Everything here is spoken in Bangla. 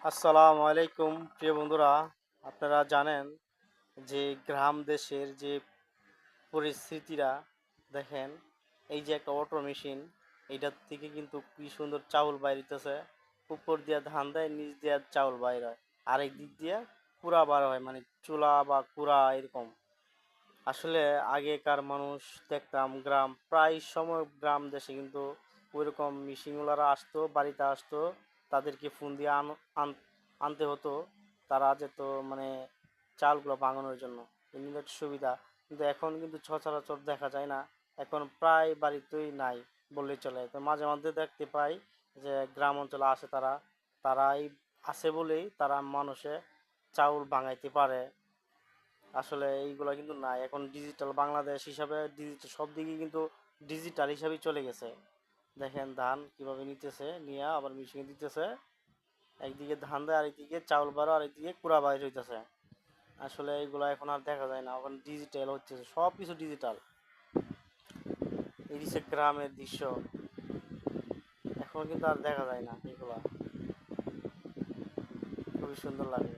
আসসালামু আলাইকুম প্রিয় বন্ধুরা। আপনারা জানেন যে গ্রাম দেশের যে পরিস্থিতিরা দেখেন, এই যে একটা অটো মেশিন, এইটার থেকে কিন্তু কি সুন্দর চাউল বাইরিতেছে। উপর দিয়ে ধান দেয়, নিচ দিয়ে চাউল বাইর হয়, আরেক দিক দিয়ে কুড়া বার হয়, মানে চুলা বা কুড়া এরকম। আসলে আগেকার মানুষ দেখতাম গ্রাম, প্রায় সময় গ্রাম দেশে কিন্তু ওইরকম মেশিনওয়ালারা আসতো, বাড়িতে আসতো, তাদেরকে ফোন দিয়ে আনতে হতো। তারা যেত মানে চালগুলো ভাঙানোর জন্য, এমনি একটা সুবিধা। কিন্তু এখন কিন্তু সচরাচর দেখা যায় না, এখন প্রায় বাড়িতেই নাই বললেই চলে। তো মাঝে মধ্যে দেখতে পাই যে গ্রাম অঞ্চলে আসে তারা, তারাই আছে বলেই তারা মানুষে চাউল ভাঙাইতে পারে। আসলে এইগুলো কিন্তু নাই, এখন ডিজিটাল বাংলাদেশ হিসাবে ডিজিটাল সব দিকে কিন্তু ডিজিটাল হিসাবেই চলে গেছে। দেখেন ধান কিভাবে নিতেছে, নিয়ে আবার মেশিনে দিতেছে, একদিকে ধান দেয়, আরেকদিকে চাউল বারো, আরেকদিকে কুড়া বাইর হইতেছে। আসলে এইগুলো এখন আর দেখা যায় না, এখন ডিজিটাল হচ্ছে, সব কিছু ডিজিটাল। এই হচ্ছে গ্রামের দৃশ্য, এখন কিন্তু আর দেখা যায় না এগুলা। খুবই সুন্দর লাগে।